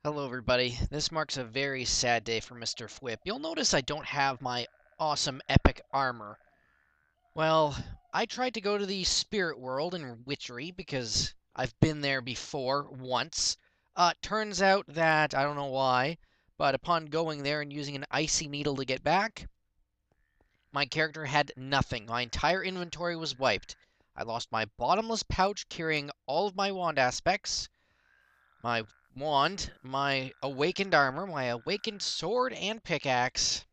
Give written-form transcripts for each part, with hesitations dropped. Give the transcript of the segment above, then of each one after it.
Hello everybody, this marks a very sad day for Mr. Fwip. You'll notice I don't have my awesome epic armor. Well, I tried to go to the spirit world in Witchery because I've been there before, once. Turns out that, I don't know why, but upon going there and using an icy needle to get back, my character had nothing. My entire inventory was wiped. I lost my bottomless pouch carrying all of my wand aspects, my wand, my awakened armor, my awakened sword and pickaxe.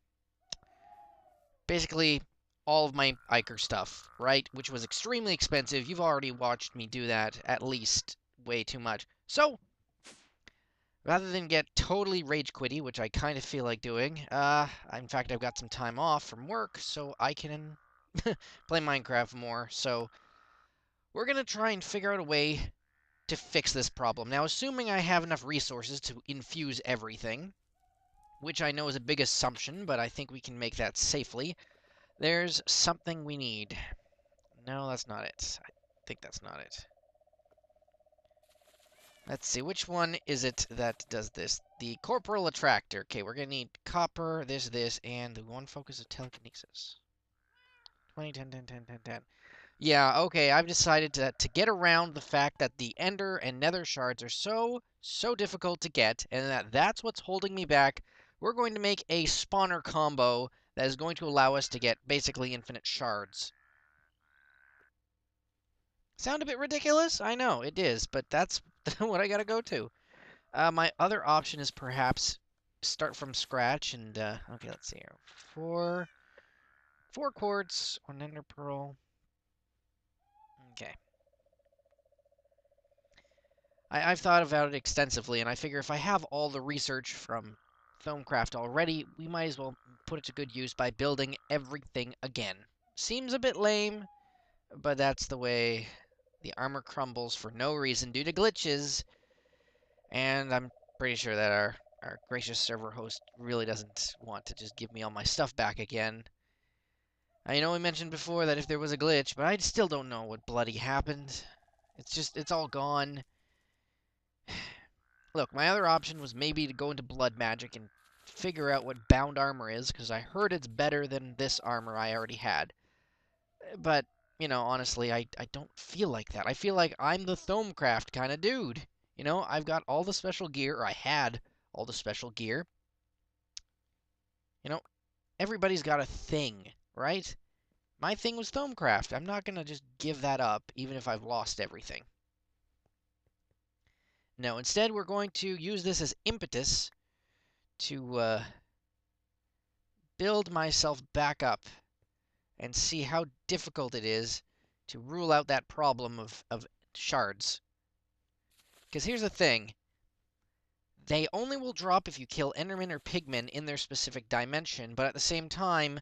Basically, all of my Iker stuff, right? Which was extremely expensive. You've already watched me do that at least way too much. So, rather than get totally rage quitty, which I kind of feel like doing, in fact, I've got some time off from work, so I can play Minecraft more. So, we're gonna try and figure out a way to fix this problem. Now, assuming I have enough resources to infuse everything, which I know is a big assumption, but I think we can make that safely, there's something we need. No, that's not it. I think that's not it. Let's see, which one is it that does this? The corporal attractor. Okay, we're going to need copper, this, and the one focus of telekinesis. 20, 10, 10, 10, 10, 10. Yeah, okay, I've decided to get around the fact that the Ender and Nether shards are so difficult to get, and that's what's holding me back. We're going to make a spawner combo that is going to allow us to get basically infinite shards. Sound a bit ridiculous? I know, it is, but that's what I gotta go to. My other option is perhaps start from scratch and, okay, let's see here. Four quartz, one ender pearl. Okay. I've thought about it extensively, and I figure if I have all the research from BlitzKraft already, we might as well put it to good use by building everything again. Seems a bit lame, but that's the way the armor crumbles for no reason due to glitches, and I'm pretty sure that our gracious server host really doesn't want to just give me all my stuff back again. I know we mentioned before that if there was a glitch, but I still don't know what bloody happened. It's all gone. Look, my other option was maybe to go into blood magic and figure out what bound armor is, because I heard it's better than this armor I already had. But, honestly, I don't feel like that. I feel like I'm the BlitzKraft kind of dude. I've got all the special gear, or I had all the special gear. Everybody's got a thing, right? My thing was BlitzKraft. I'm not going to just give that up, even if I've lost everything. No, instead we're going to use this as impetus to build myself back up and see how difficult it is to rule out that problem of shards. Because here's the thing. They only will drop if you kill Endermen or Pigmen in their specific dimension, but at the same time,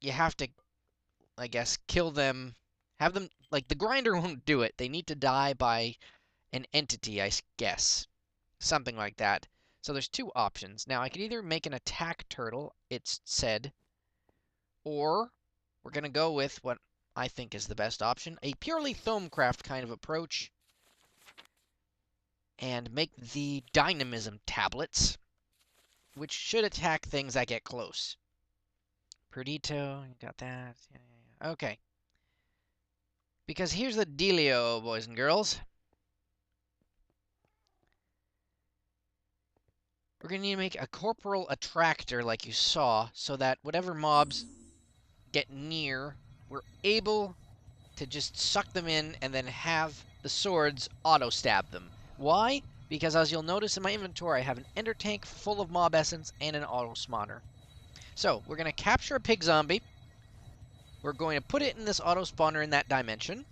you have to, I guess, kill them, have them, like, the grinder won't do it. They need to die by an entity, I guess. Something like that. So there's two options. Now, I could either make an attack turtle, it's said, or we're going to go with what I think is the best option, a purely BlitzKraft kind of approach, and make the dynamism tablets, which should attack things that get close. Perdito, you got that. Yeah. Okay. Because here's the dealio, boys and girls. We're going to need to make a corporal attractor like you saw, so that whatever mobs get near, we're able to just suck them in and then have the swords auto-stab them. Why? Because as you'll notice in my inventory, I have an ender tank full of mob essence and an auto-spawner. So, we're going to capture a pig zombie. We're going to put it in this auto-spawner in that dimension.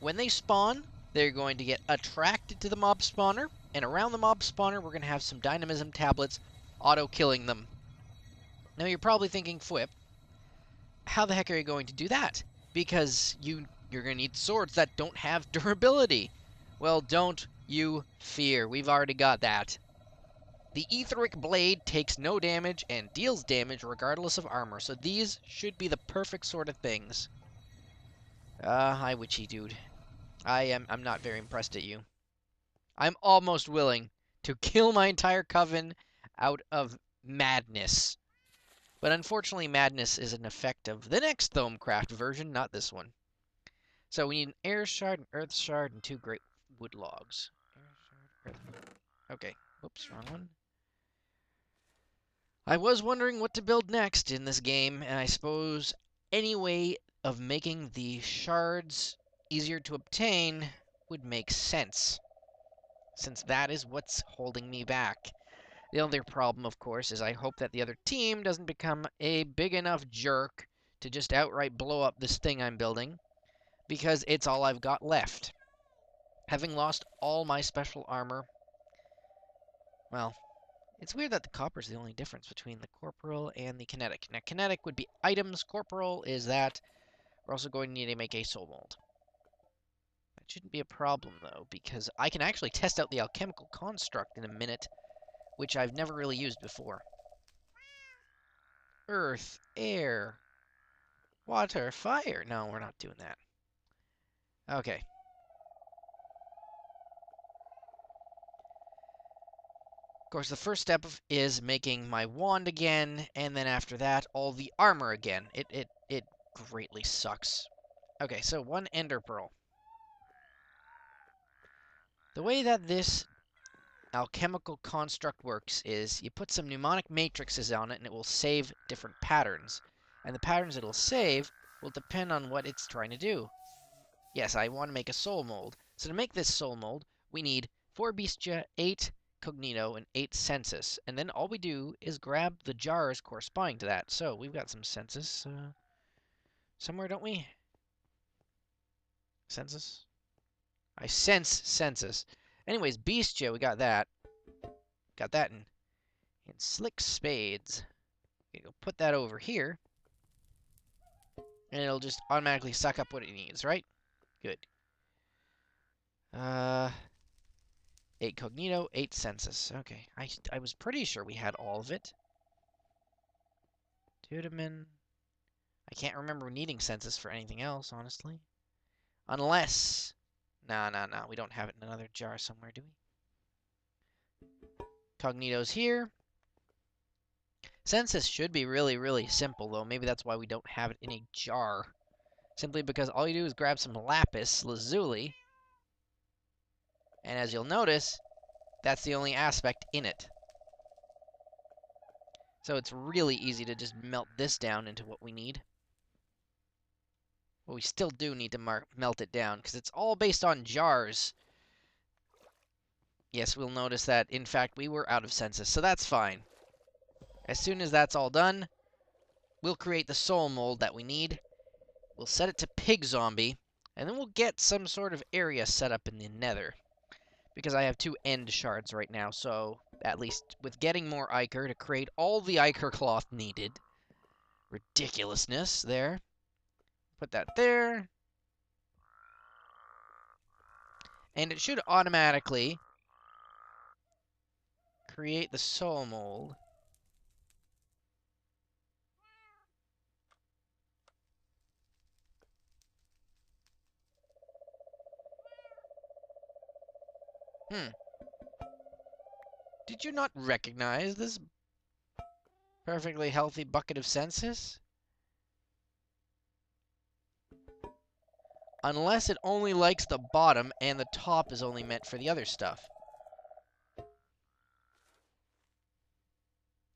When they spawn, they're going to get attracted to the mob spawner, and around the mob spawner, we're going to have some dynamism tablets auto-killing them. Now, you're probably thinking, Fwip, how the heck are you going to do that? Because you're going to need swords that don't have durability. Well, don't you fear. We've already got that. The etheric blade takes no damage and deals damage regardless of armor, so these should be the perfect sort of things. Hi, witchy dude. I'm not very impressed at you. I'm almost willing to kill my entire coven out of madness. But unfortunately, madness is an effect of the next BlitzKraft version, not this one. So we need an air shard, an earth shard, and 2 great wood logs. Air shard, earth. Okay, whoops, wrong one. I was wondering what to build next in this game, and I suppose any way of making the shards easier to obtain would make sense, since that is what's holding me back. The other problem, of course, is I hope that the other team doesn't become a big enough jerk to just outright blow up this thing I'm building, because it's all I've got left. Having lost all my special armor, well, it's weird that the copper is the only difference between the corporal and the kinetic. Now, kinetic would be items. Corporal is that we're also going to need to make a soul mold. That shouldn't be a problem, though, because I can actually test out the alchemical construct in a minute, which I've never really used before. Earth, air, water, fire. No, we're not doing that. Okay. Of course, the first step is making my wand again, and then after that, all the armor again. It greatly sucks. Okay, so 1 ender pearl. The way that this alchemical construct works is you put some mnemonic matrices on it, and it will save different patterns. And the patterns it'll save will depend on what it's trying to do. Yes, I want to make a soul mold. So to make this soul mold, we need 4 Bestia, 8 Cognito, and 8 Sensus. And then all we do is grab the jars corresponding to that. So we've got some Sensus somewhere, don't we? Sensus? I sense Sensus. Anyways, Bestia, we got that. Got that in Slick Spades. You'll put that over here. And it'll just automatically suck up what it needs, right? Good. 8 Cognito, 8 Sensus. Okay, I was pretty sure we had all of it. Tudeman. I can't remember needing Sensus for anything else, honestly. Unless... No, we don't have it in another jar somewhere, do we? Cognito's here. Sensus should be really, really simple, though. Maybe that's why we don't have it in a jar. Simply because all you do is grab some lapis lazuli. And as you'll notice, that's the only aspect in it. So it's really easy to just melt this down into what we need. But we still do need to melt it down, because it's all based on jars. Yes, we'll notice that, in fact, we were out of Sensus, so that's fine. As soon as that's all done, we'll create the soul mold that we need. We'll set it to Pig Zombie, and then we'll get some sort of area set up in the Nether. Because I have 2 end shards right now, so at least with getting more ichor to create all the ichor cloth needed. Ridiculousness there. Put that there. And it should automatically create the soul mold. Did you not recognize this perfectly healthy bucket of Sensus? Unless it only likes the bottom and the top is only meant for the other stuff.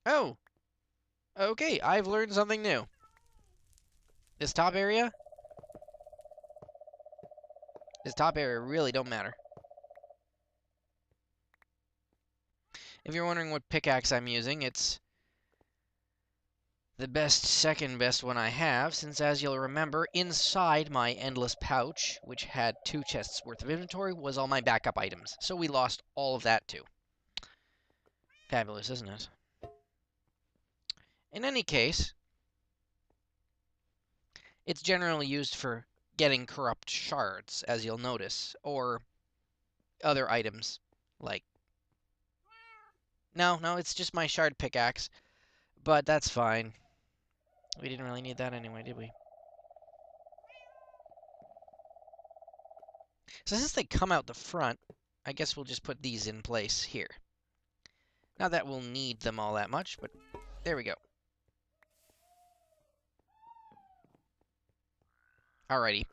Oh! Okay, I've learned something new. This top area really don't matter. If you're wondering what pickaxe I'm using, it's the second best one I have, since as you'll remember, inside my endless pouch, which had 2 chests worth of inventory, was all my backup items. So we lost all of that too. Fabulous, isn't it? In any case, it's generally used for getting corrupt shards, as you'll notice, or other items, like... No, it's just my shard pickaxe, but that's fine. We didn't really need that anyway, did we? So since they come out the front, I guess we'll just put these in place here. Not that we'll need them all that much, but there we go. Alrighty.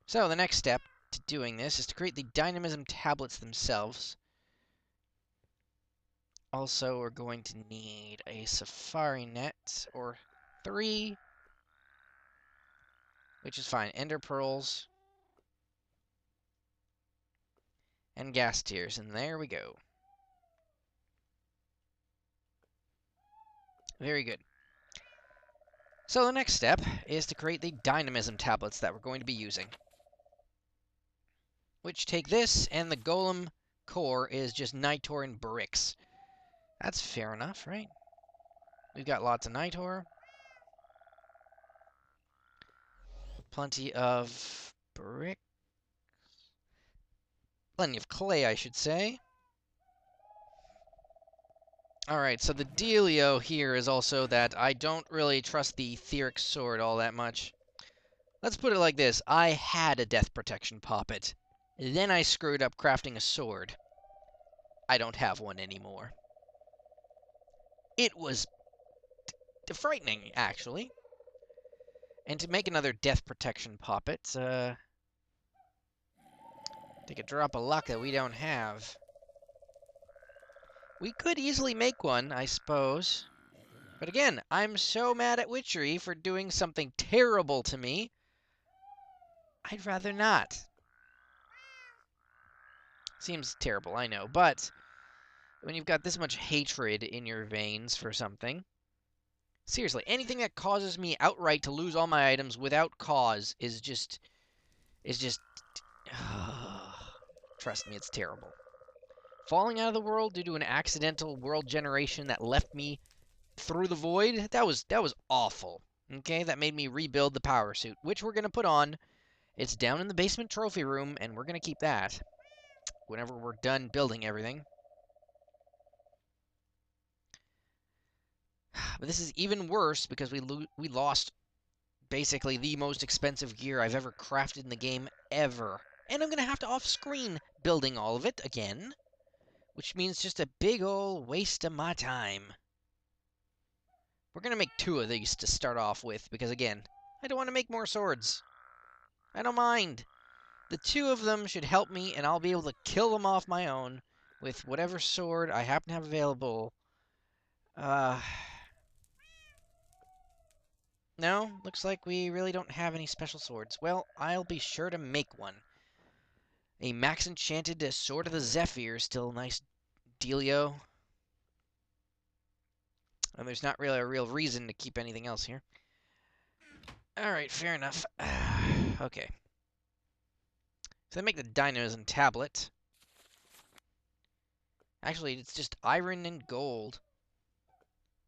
So the next step to doing this is to create the dynamism tablets themselves. Also, we're going to need a safari net, or 3, which is fine. Ender pearls and gas tiers, and there we go. Very good. So the next step is to create the dynamism tablets that we're going to be using. Which take this, and the golem core is just Nitor and bricks. That's fair enough, right? We've got lots of Nitor. Plenty of brick. Plenty of clay, I should say. Alright, so the dealio here is also that I don't really trust the etheric sword all that much. Let's put it like this. I had a death protection poppet. Then I screwed up crafting a sword. I don't have one anymore. It was frightening, actually. And to make another death protection poppet, take a drop of luck that we don't have. We could easily make one, I suppose. But again, I'm so mad at Witchery for doing something terrible to me. I'd rather not. Seems terrible, I know, but when you've got this much hatred in your veins for something, seriously, anything that causes me outright to lose all my items without cause is just, trust me, it's terrible. Falling out of the world due to an accidental world generation that left me through the void, that was awful. Okay, that made me rebuild the power suit, which we're going to put on. It's down in the basement trophy room, and we're going to keep that whenever we're done building everything. But this is even worse because we lost basically the most expensive gear I've ever crafted in the game ever. And I'm going to have to off-screen building all of it again, which means just a big ol' waste of my time. We're going to make 2 of these to start off with because, again, I don't want to make more swords. I don't mind. The 2 of them should help me, and I'll be able to kill them off my own with whatever sword I happen to have available. No, looks like we really don't have any special swords. Well, I'll be sure to make one. A max enchanted Sword of the Zephyr, still nice dealio. And there's not really a real reason to keep anything else here. Alright, fair enough. Okay. So they make the dynamism tablet. Actually, it's just iron and gold.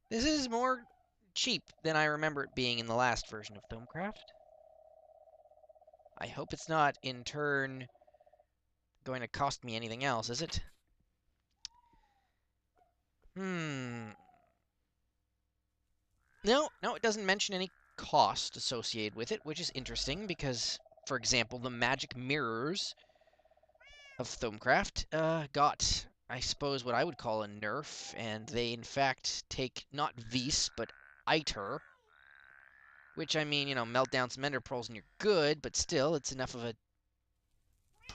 This is more cheap than I remember it being in the last version of BlitzKraft. I hope it's not, in turn, going to cost me anything else, is it? No, it doesn't mention any cost associated with it, which is interesting because, for example, the magic mirrors of BlitzKraft got, I suppose, what I would call a nerf, and they, in fact, take not Vis, but Iter, which, I mean, melt down some ender pearls and you're good, but still, it's enough of a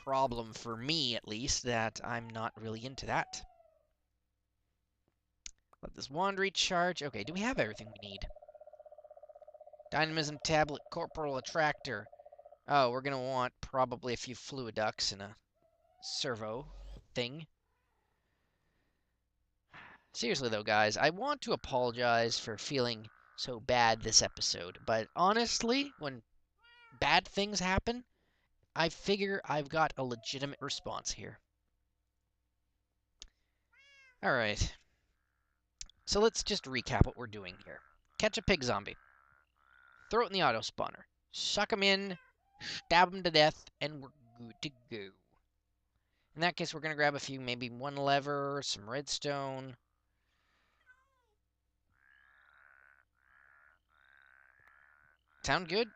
problem for me, at least, that I'm not really into that. Let this wand recharge. Okay, do we have everything we need? Dynamism tablet, corporal attractor. Oh, we're going to want probably a few fluid ducts and a servo thing. Seriously, though, guys, I want to apologize for feeling so bad this episode, but honestly, when bad things happen, I figure I've got a legitimate response here. Alright. So let's just recap what we're doing here. Catch a pig zombie. Throw it in the auto spawner. Suck him in, stab him to death, and we're good to go. In that case, we're going to grab a few, maybe 1 lever, some redstone. Sound good?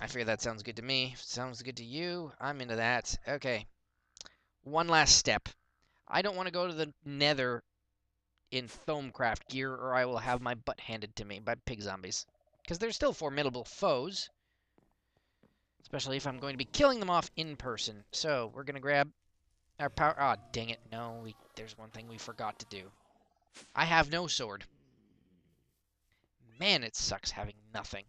I figure that sounds good to me. If it sounds good to you, I'm into that. Okay. one last step. I don't want to go to the nether in Thermcraft gear, or I will have my butt handed to me by pig zombies. Because they're still formidable foes. Especially if I'm going to be killing them off in person. So, we're going to grab our power... Ah, oh, dang it. No, there's one thing we forgot to do. I have no sword. Man, it sucks having nothing.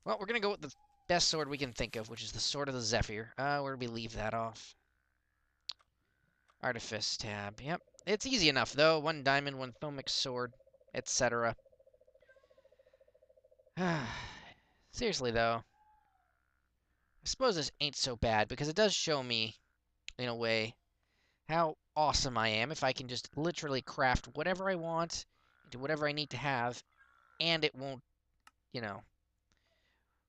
Well, we're going to go with the best sword we can think of, which is the Sword of the Zephyr. Where do we leave that off? Artifice tab. Yep. It's easy enough, though. 1 diamond, 1 Thomic sword, etc. Seriously, though. I suppose this ain't so bad, because it does show me, in a way, how awesome I am if I can just literally craft whatever I want into whatever I need to have, and it won't, you know,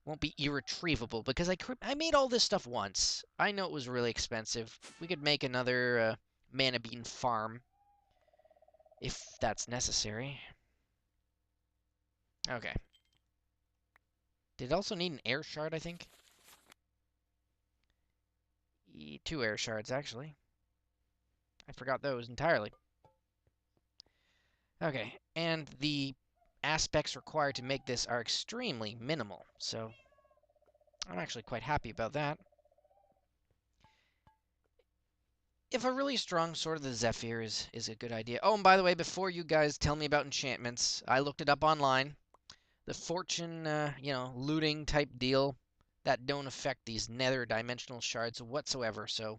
won't be irretrievable, because I made all this stuff once. I know it was really expensive. We could make another mana bean farm if that's necessary. Okay. Did it also need an air shard, I think? 2 air shards, actually. I forgot those entirely. Okay, and the aspects required to make this are extremely minimal, so I'm actually quite happy about that. If a really strong Sword of the Zephyr is a good idea. Oh, and by the way, before you guys tell me about enchantments, I looked it up online. The fortune, looting type deal, that don't affect these nether dimensional shards whatsoever, so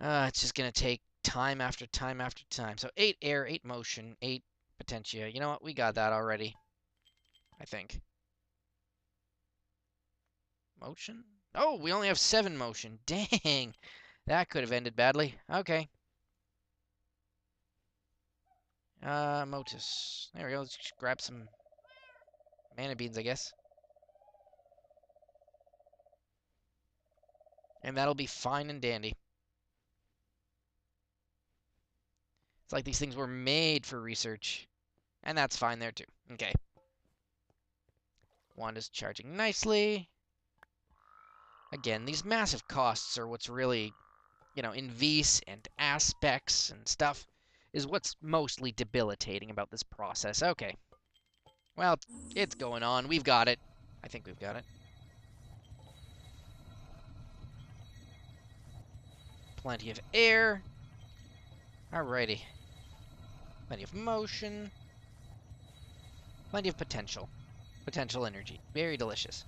it's just going to take time after time after time. So 8 air, 8 motion, 8 potentia. You know what? We got that already, I think. Motion? Oh, we only have 7 motion. Dang. That could have ended badly. Okay. Motus. There we go. Let's just grab some mana beans, I guess. And that'll be fine and dandy. It's like these things were made for research. And that's fine there, too. Okay. Wanda's charging nicely. Again, these massive costs are what's really, in Vs and aspects and stuff, is what's mostly debilitating about this process. Okay. Well, it's going on. We've got it. I think we've got it. Plenty of air. Alrighty. Plenty of motion. Plenty of potential. Potential energy. Very delicious.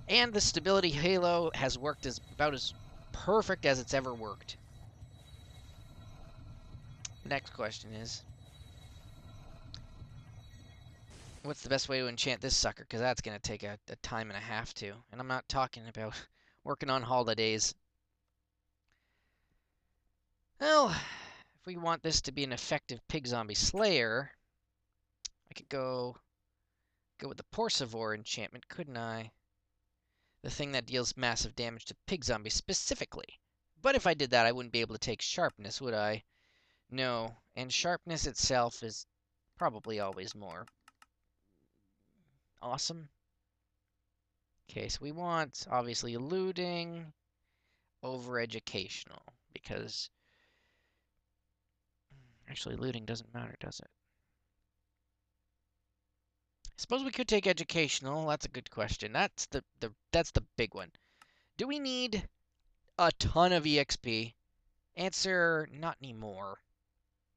And the stability halo has worked about as perfect as it's ever worked. The next question is, what's the best way to enchant this sucker? Because that's going to take a time and a half to. And I'm not talking about working on holidays. Well, if we want this to be an effective pig zombie slayer, I could go with the Porcivore enchantment, couldn't I? The thing that deals massive damage to pig zombies specifically. But if I did that, I wouldn't be able to take sharpness, would I? No, and sharpness itself is probably always more awesome. Okay, so we want, obviously, looting over educational, because actually looting doesn't matter, does it? Suppose we could take educational. That's a good question. That's the big one. Do we need a ton of EXP? Answer, not anymore.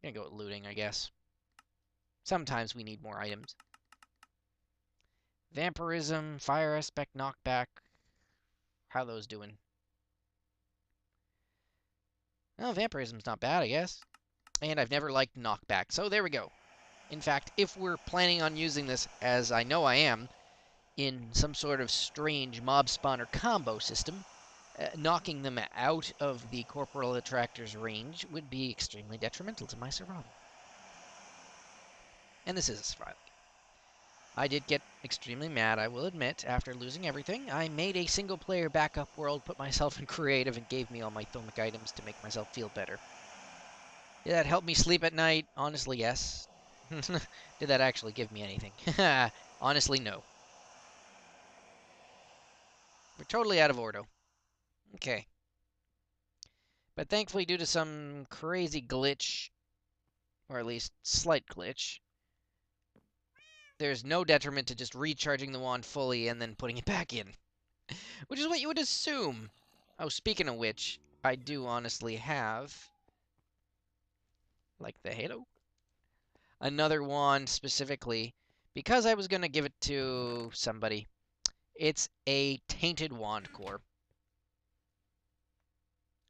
I'm gonna go with looting, I guess. Sometimes we need more items. Vampirism, fire aspect, knockback. How those doing? Oh, vampirism's not bad, I guess. And I've never liked knockback, so there we go. In fact, if we're planning on using this, as I know I am, in some sort of strange mob spawner combo system, knocking them out of the corporal attractor's range would be extremely detrimental to my survival. And this is a survival game. I did get extremely mad, I will admit, after losing everything. I made a single-player backup world, put myself in creative, and gave me all my Thomic items to make myself feel better. Did that help me sleep at night? Honestly, yes. Did that actually give me anything? Honestly, no. We're totally out of order. Okay. But thankfully, due to some crazy glitch, or at least slight glitch, there's no detriment to just recharging the wand fully and then putting it back in. Which is what you would assume. Oh, speaking of which, I do honestly have, like the Halo, another wand specifically, because I was going to give it to somebody. It's a Tainted Wand Core,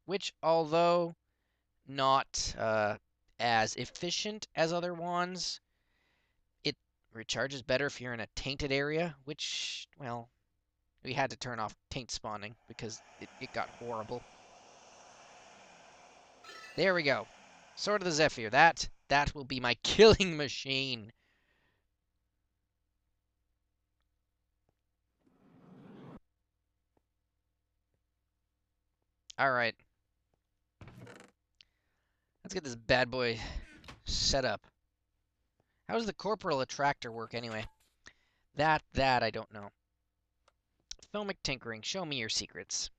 which, although not as efficient as other wands, it recharges better if you're in a tainted area, which, well, we had to turn off taint spawning because it got horrible. There we go. Sword of the Zephyr. That will be my killing machine. Alright. Let's get this bad boy set up. How does the corporal attractor work anyway? That I don't know. Filmic tinkering. Show me your secrets.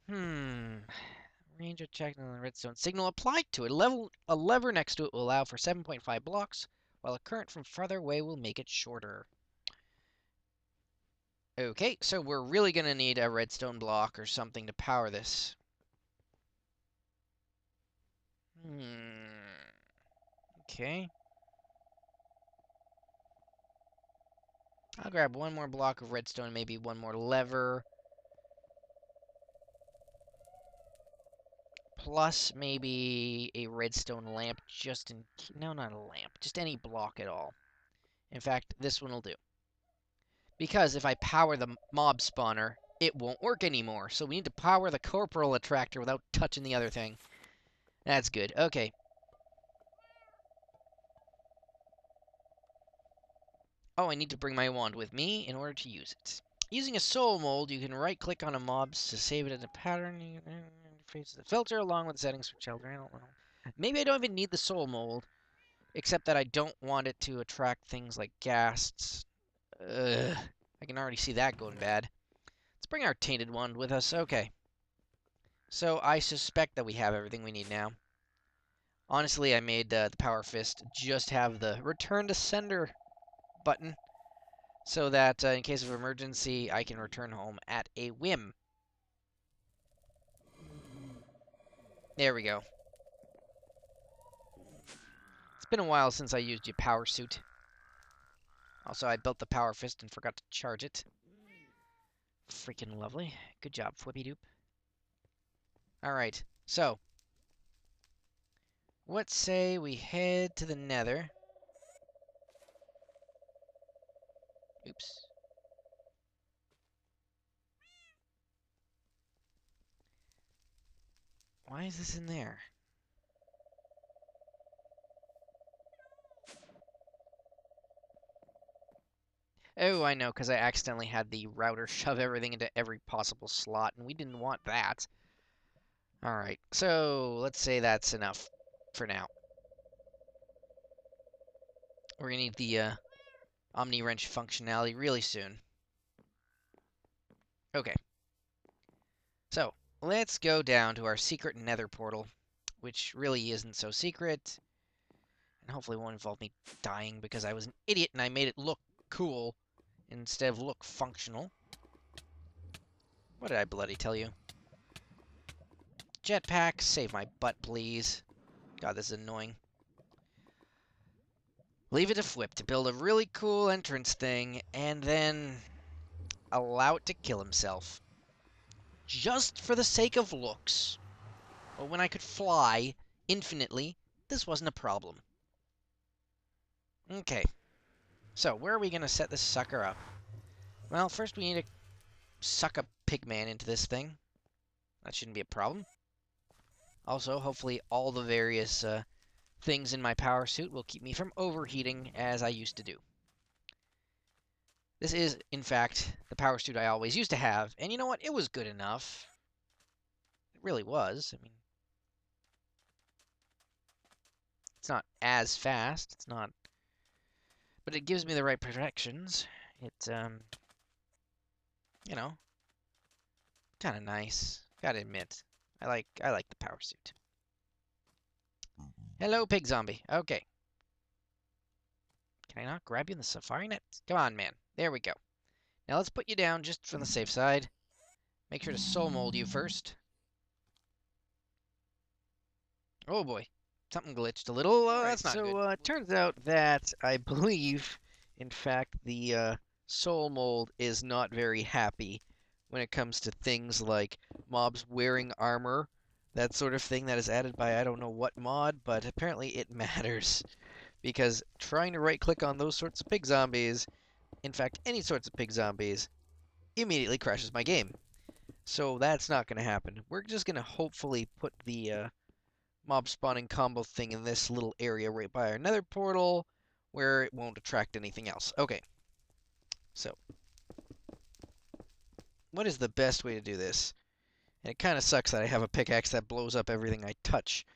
Range of check on the redstone signal applied to it. A lever next to it will allow for 7.5 blocks, while a current from farther away will make it shorter. Okay, so we're really going to need a redstone block or something to power this. Okay. I'll grab one more block of redstone, maybe one more lever. Plus maybe a redstone lamp just in... No, not a lamp. Just any block at all. In fact, this one will do. Because if I power the mob spawner, it won't work anymore. So we need to power the corporal attractor without touching the other thing. That's good. Okay. Oh, I need to bring my wand with me in order to use it. Using a soul mold, you can right-click on a mob to save it as a pattern. You face the filter along with the settings for children. I don't know. Maybe I don't even need the soul mold, except that I don't want it to attract things like ghasts. Ugh. I can already see that going bad. Let's bring our tainted wand with us. Okay. So I suspect that we have everything we need now. Honestly, I made the Power Fist just have the Return to Sender button so that in case of emergency, I can return home at a whim. There we go. It's been a while since I used your power suit. Also, I built the Power Fist and forgot to charge it. Freaking lovely. Good job, Flippy Doop. Alright, so what say we head to the Nether? Oops. Why is this in there? Oh, I know, because I accidentally had the router shove everything into every possible slot, and we didn't want that. Alright, so let's say that's enough for now. We're going to need the Omni Wrench functionality really soon. Okay. So, let's go down to our secret nether portal, which really isn't so secret, and hopefully won't involve me dying because I was an idiot and I made it look cool instead of look functional. What did I bloody tell you? Jetpack, save my butt, please. God, this is annoying. Leave it to Flip to build a really cool entrance thing, and then allow it to kill himself. Just for the sake of looks. But when I could fly infinitely, this wasn't a problem. Okay. So, where are we going to set this sucker up? Well, first we need to suck a pigman into this thing. That shouldn't be a problem. Also, hopefully all the various things in my power suit will keep me from overheating as I used to do. This is, in fact, the power suit I always used to have, and you know what? It was good enough. It really was. I mean, it's not as fast. It's not... But it gives me the right protections. It, you know, kind of nice. Gotta admit, I like the power suit. Hello, pig zombie. Okay. Can I not grab you in the safari net? Come on, man. There we go. Now let's put you down just from the safe side. Make sure to soul mold you first. Oh boy. Something glitched a little. That's not good. So it turns out that I believe, in fact, the soul mold is not very happy when it comes to things like mobs wearing armor, that sort of thing that is added by I don't know what mod, but apparently it matters. Because trying to right-click on those sorts of pig zombies, in fact, any sorts of pig zombies, immediately crashes my game. So that's not going to happen. We're just going to hopefully put the mob spawning combo thing in this little area right by our nether portal where it won't attract anything else. Okay, so what is the best way to do this? And it kind of sucks that I have a pickaxe that blows up everything I touch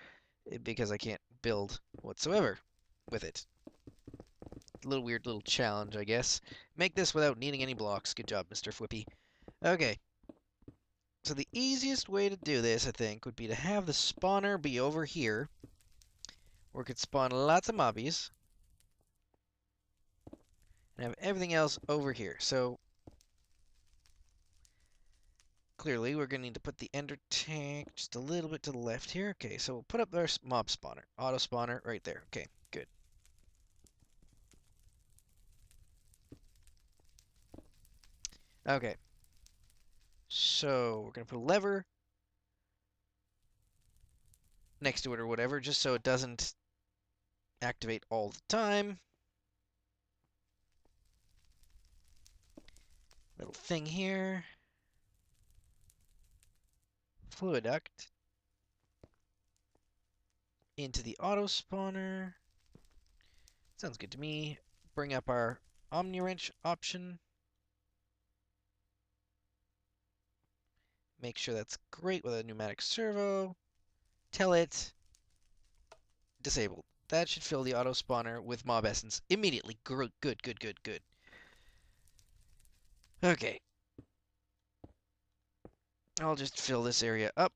because I can't build whatsoever with it. A little weird little challenge, I guess. Make this without needing any blocks. Good job, Mr. Fwippy. Okay. So the easiest way to do this, I think, would be to have the spawner be over here, where it could spawn lots of mobbies, and have everything else over here. So clearly we're going to need to put the ender tank just a little bit to the left here. Okay, so we'll put up our mob spawner, auto spawner right there. Okay, good. Okay. So we're going to put a lever next to it or whatever, just so it doesn't activate all the time. Little thing here. Fluid duct. Into the auto spawner. Sounds good to me. Bring up our Omni Wrench option. Make sure that's great with a pneumatic servo. Tell it disabled. That should fill the auto spawner with mob essence immediately. Good, good, good, good, good. Okay. I'll just fill this area up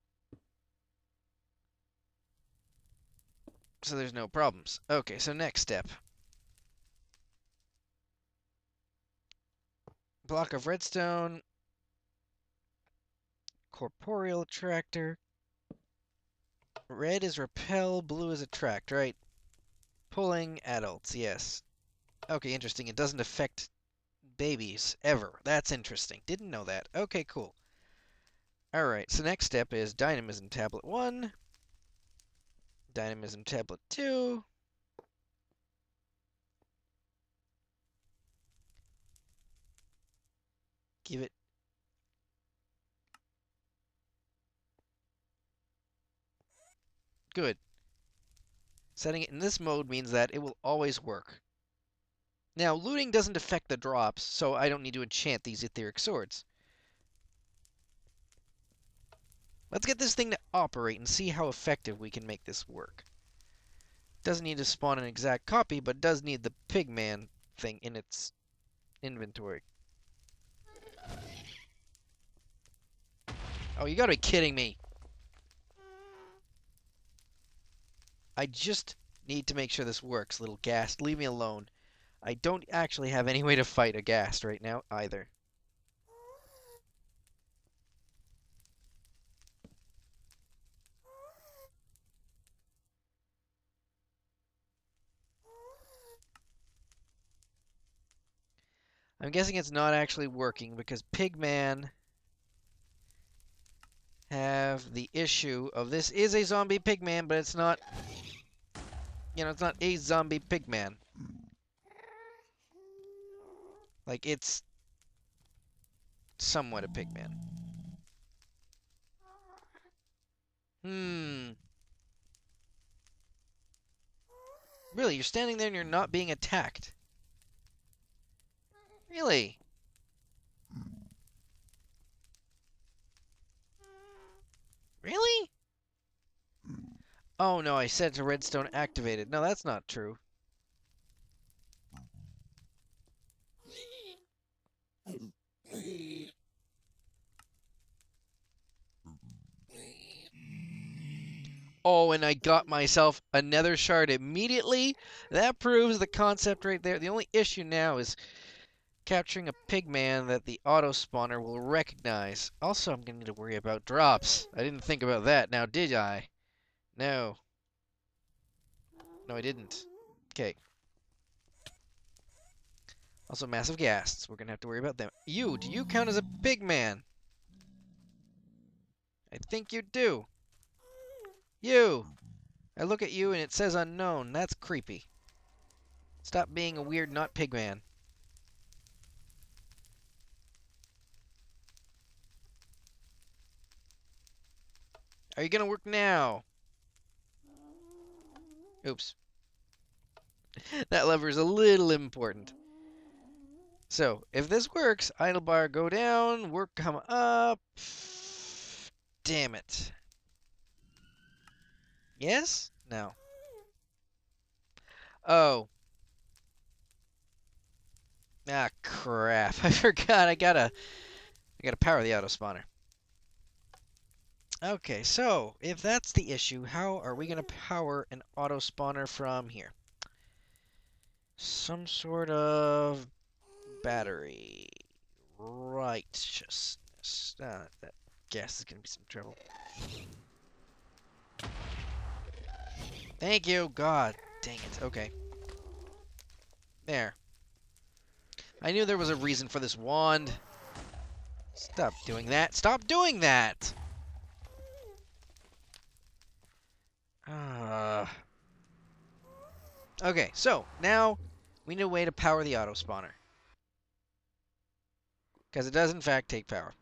so there's no problems. Okay, so next step. Block of redstone. Corporeal attractor. Red is repel, blue is attract, right? Pulling adults, yes. Okay, interesting. It doesn't affect babies ever. That's interesting. Didn't know that. Okay, cool. Alright, so next step is Dynamism Tablet 1. Dynamism Tablet 2. Give it... Good. Setting it in this mode means that it will always work. Now, looting doesn't affect the drops, so I don't need to enchant these etheric swords. Let's get this thing to operate and see how effective we can make this work. Doesn't need to spawn an exact copy, but does need the pigman thing in its inventory. Oh, you gotta be kidding me. I just need to make sure this works, little ghast. Leave me alone. I don't actually have any way to fight a ghast right now, either. I'm guessing it's not actually working because Pigman have the issue of this is a zombie pigman, but it's not, it's not a zombie pigman. Like, it's somewhat a pigman. Really, you're standing there and you're not being attacked. Really? Really? Oh no, I said it's a redstone activated. No, that's not true. Oh, and I got myself a nether shard immediately. That proves the concept right there. The only issue now is capturing a pigman that the auto spawner will recognize. Also, I'm going to need to worry about drops. I didn't think about that now, did I? No. No, I didn't. Okay. Also, massive ghasts. We're going to have to worry about them. You, do you count as a pigman? I think you do. You! I look at you and it says unknown. That's creepy. Stop being a weird not pigman. Are you gonna work now? Oops. That lever is a little important. So, if this works, idle bar go down, work come up. Damn it. Yes? No. Oh. Ah, crap. I forgot. I gotta power the auto spawner. Okay, so if that's the issue, how are we gonna power an auto spawner from here? Some sort of battery. Righteousness. That gas is gonna be some trouble. Thank you. God dang it. Okay. There. I knew there was a reason for this wand. Stop doing that. Stop doing that! Okay, so now we need a way to power the auto spawner. Because it does in fact take power.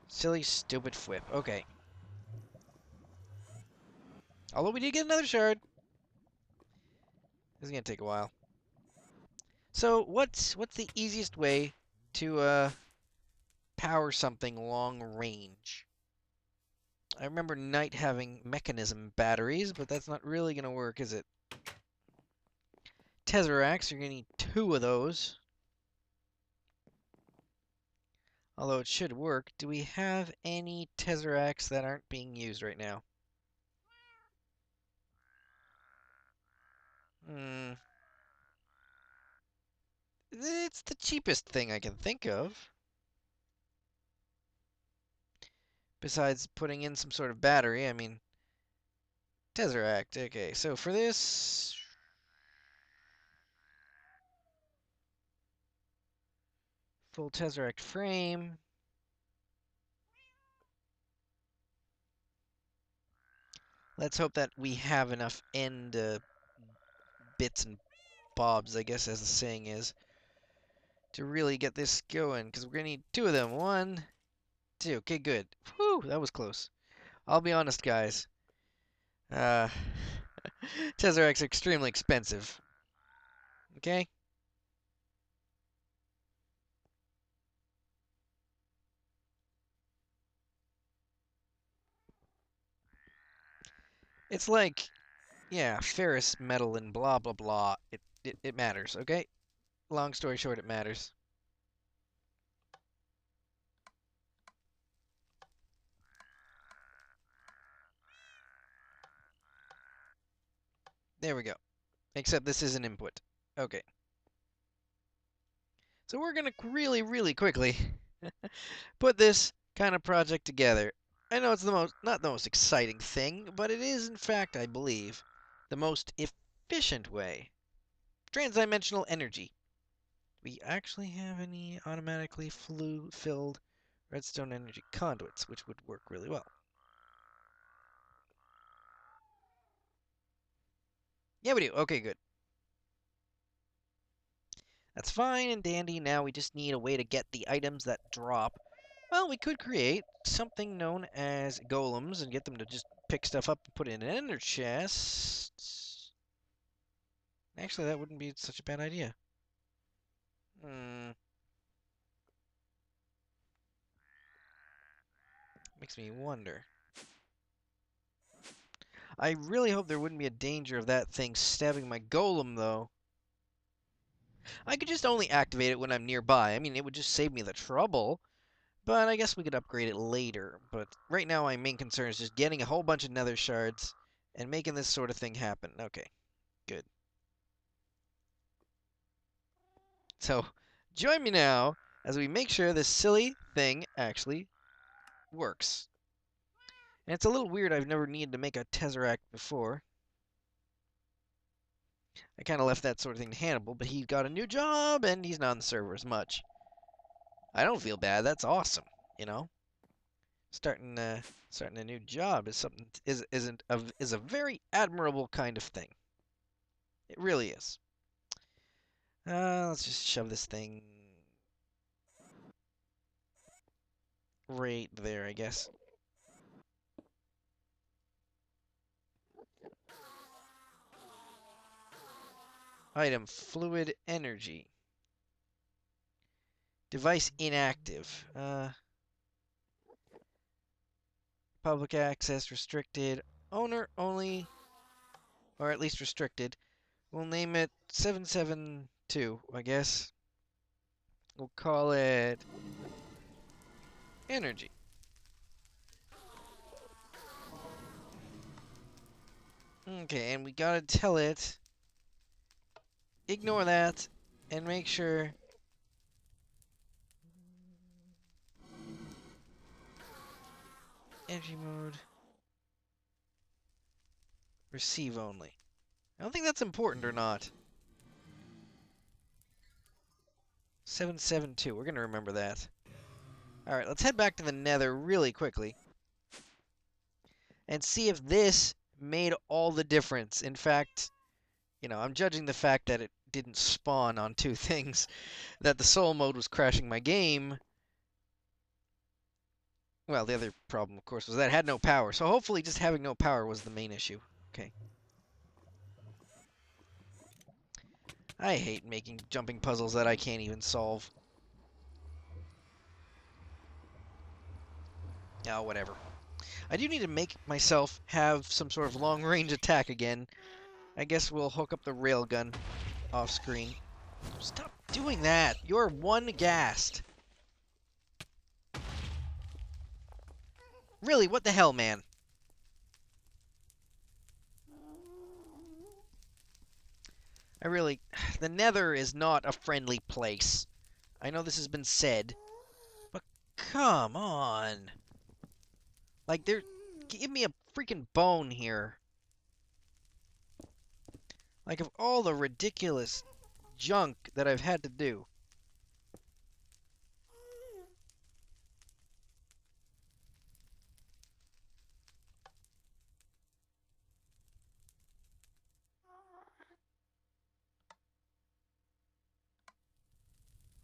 Silly, stupid whip. Okay. Although we did get another shard. This is gonna take a while. So what's the easiest way to power something long range? I remember Knight having mechanism batteries, but that's not really gonna work, is it? Tesseracts, you're gonna need 2 of those. Although it should work. Do we have any Tesseracts that aren't being used right now? Hmm. It's the cheapest thing I can think of. Besides putting in some sort of battery, I mean, Tesseract. Okay, so for this, full Tesseract frame. Let's hope that we have enough end bits and bobs, I guess as the saying is, to really get this going, because we're going to need 2 of them. 1, 2. Okay, good. Whew, that was close. I'll be honest, guys. Uh, Tesseracts are extremely expensive. Okay? It's like, yeah, ferrous metal and blah, blah, blah. It matters, okay? Long story short, it matters. There we go. Except this is an input. Okay. So we're going to really, really quickly put this kind of project together. I know it's not the most exciting thing, but it is, in fact, I believe, the most efficient way. Transdimensional energy. We actually have any automatically filled redstone energy conduits, which would work really well. Yeah, we do. Okay, good. That's fine and dandy. Now we just need a way to get the items that drop. Well, we could create something known as golems and get them to just pick stuff up and put it in an ender chest. Actually, that wouldn't be such a bad idea. Makes me wonder. I really hope there wouldn't be a danger of that thing stabbing my golem, though. I could just only activate it when I'm nearby. I mean, it would just save me the trouble. But I guess we could upgrade it later. But right now my main concern is just getting a whole bunch of nether shards and making this sort of thing happen. Okay, good. So join me now as we make sure this silly thing actually works. And it's a little weird, I've never needed to make a tesseract before. I kind of left that sort of thing to Hannibal, but he got a new job and he's not on the server as much. I don't feel bad, that's awesome, you know? Starting a new job is something is a very admirable kind of thing. It really is. Let's just shove this thing right there, I guess. Item, fluid energy. Device inactive. Public access restricted. Owner only, or at least restricted. We'll name it 772, I guess. We'll call it energy. Okay, and we gotta tell it, ignore that, and make sure energy mode, receive only. I don't think that's important or not. 772, we're gonna remember that. Alright, let's head back to the nether really quickly and see if this made all the difference. In fact, you know, I'm judging the fact that it didn't spawn on two things, that the soul mode was crashing my game. Well, the other problem, of course, was that it had no power. So hopefully just having no power was the main issue. Okay. I hate making jumping puzzles that I can't even solve. Oh, whatever. I do need to make myself have some sort of long-range attack again. I guess we'll hook up the railgun off-screen. Stop doing that! You're one gassed. Really, what the hell, man? The nether is not a friendly place. I know this has been said, but come on. Like, give me a freaking bone here. Like, of all the ridiculous junk that I've had to do.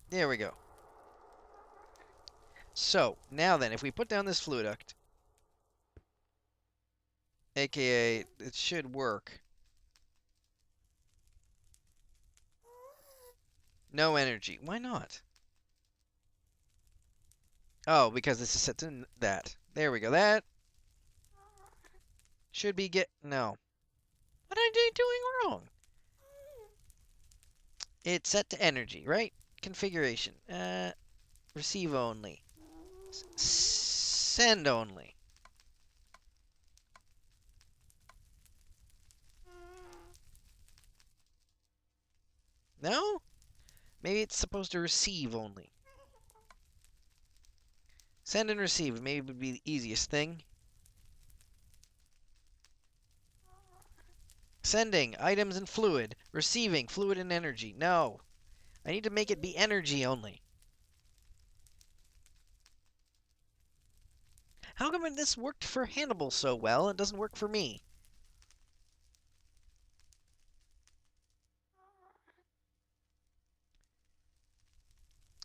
There we go. So, now then, if we put down this fluiduct, aka, it should work. No energy. Why not? Oh, because this is set to that. There we go. That should be no. What am I doing wrong? It's set to energy, right? Configuration. Receive only. Send only. No? Maybe it's supposed to receive only. Send and receive maybe would be the easiest thing. Sending items and fluid. Receiving fluid and energy. No. I need to make it be energy only. How come this worked for Hannibal so well and doesn't work for me?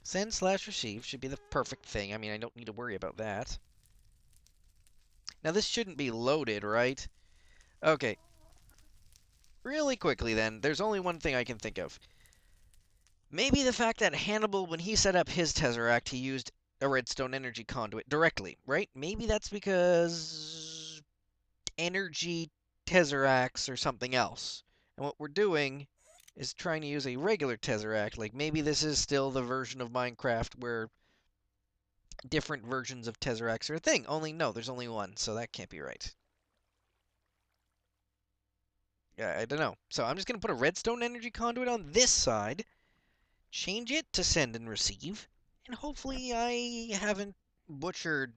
Send/receive should be the perfect thing. I mean, I don't need to worry about that. Now, this shouldn't be loaded, right? Okay. Really quickly, then, there's only one thing I can think of. Maybe the fact that Hannibal, when he set up his Tesseract, he used a redstone energy conduit directly, right? Maybe that's because energy Tesseracts or something else. And what we're doing is trying to use a regular Tesseract. Like, maybe this is still the version of Minecraft where different versions of Tesseracts are a thing. Only, no, there's only one, so that can't be right. Yeah, I don't know. So I'm just going to put a redstone energy conduit on this side, change it to send and receive, and hopefully I haven't butchered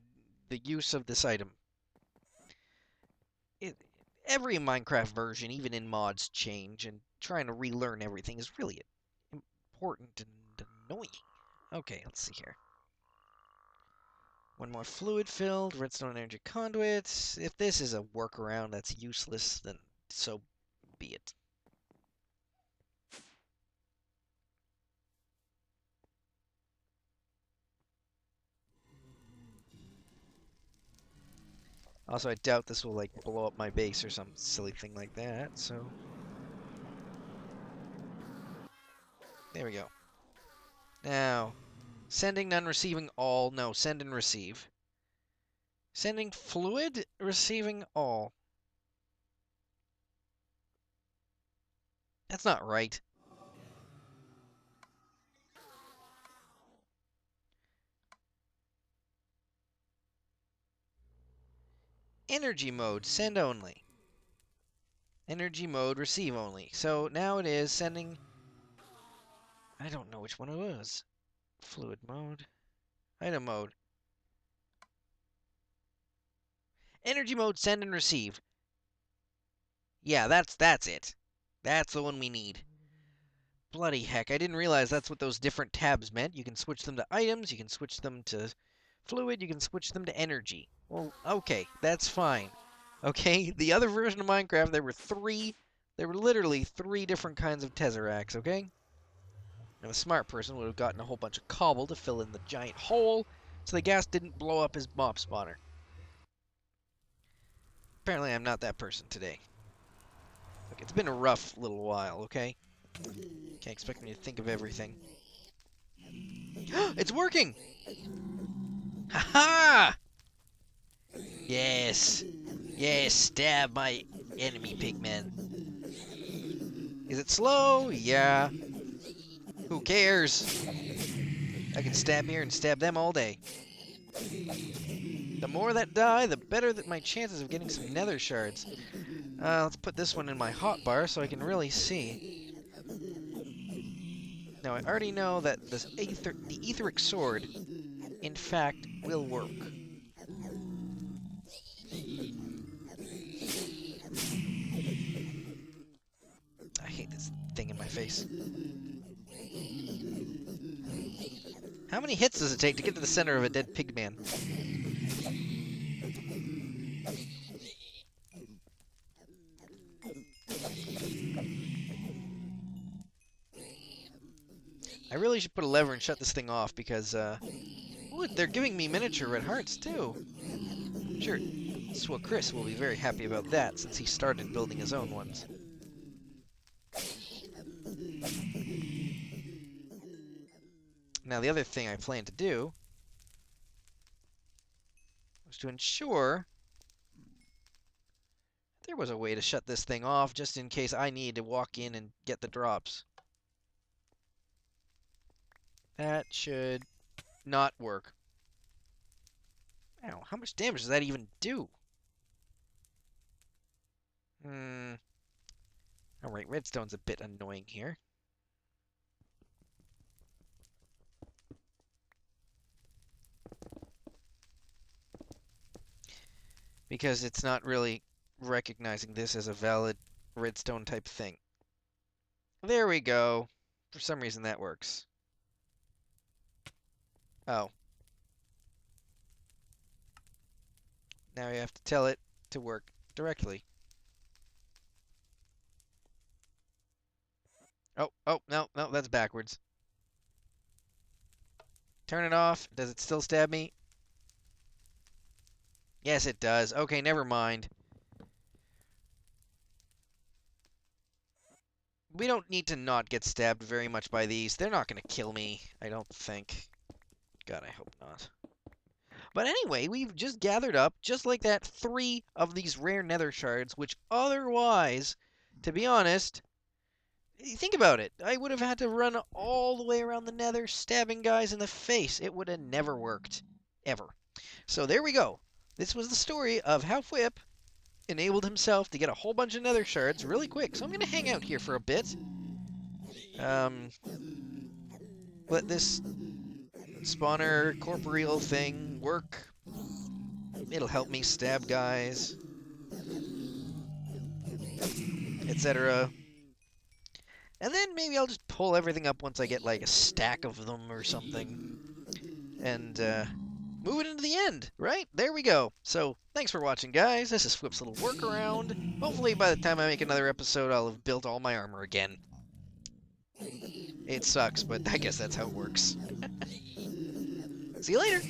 the use of this item. Every Minecraft version, even in mods, change, and trying to relearn everything is really important and annoying. Okay, let's see here. One more fluid filled, redstone energy conduits. If this is a workaround that's useless, then so be it. Also, I doubt this will, like, blow up my base or some silly thing like that, so... There we go. Now, sending, none, receiving all. No, send and receive. Sending fluid, receiving all. That's not right. Energy mode, send only. Energy mode, receive only. So now it is sending... I don't know which one it was. Fluid mode. Item mode. Energy mode, send and receive. Yeah, that's it. That's the one we need. Bloody heck, I didn't realize that's what those different tabs meant. You can switch them to items, you can switch them to fluid, you can switch them to energy. Well, okay, that's fine. Okay, the other version of Minecraft, there were literally three different kinds of Tesseracts, okay? And a smart person would have gotten a whole bunch of cobble to fill in the giant hole, so the gas didn't blow up his mob spawner. Apparently I'm not that person today. Look, it's been a rough little while, okay? Can't expect me to think of everything. It's working! Ha-ha! Yes! Yes, stab my enemy pigmen. Is it slow? Yeah. Who cares? I can stab here and stab them all day. The more that die, the better that my chances of getting some nether shards. Let's put this one in my hotbar so I can really see. Now, I already know that the etheric sword, in fact, will work. I hate this thing in my face. How many hits does it take to get to the center of a dead pigman? I really should put a lever and shut this thing off because, ooh, they're giving me miniature red hearts, too. Sure, Swell Chris will be very happy about that since he started building his own ones. Now, the other thing I plan to do was to ensure there was a way to shut this thing off just in case I need to walk in and get the drops. That should not work. Ow, how much damage does that even do? Alright, redstone's a bit annoying here. Because it's not really recognizing this as a valid redstone type thing. There we go. For some reason that works. Oh. Now you have to tell it to work directly. Oh, no, that's backwards. Turn it off. Does it still stab me? Yes, it does. Okay, never mind. We don't need to not get stabbed very much by these. They're not going to kill me, I don't think. God, I hope not. But anyway, we've just gathered up, just like that, 3 of these rare nether shards, which otherwise, to be honest, think about it. I would have had to run all the way around the nether, stabbing guys in the face. It would have never worked. ever. So there we go. This was the story of how Whip enabled himself to get a whole bunch of nether shards really quick. So I'm going to hang out here for a bit. Um, let this spawner corporeal thing work. It'll help me stab guys, etc. And then maybe I'll just pull everything up once I get like a stack of them or something. And move it into the end, right? There we go. So thanks for watching, guys. This is Whip's little workaround. Hopefully by the time I make another episode, I'll have built all my armor again. It sucks, but I guess that's how it works. See you later!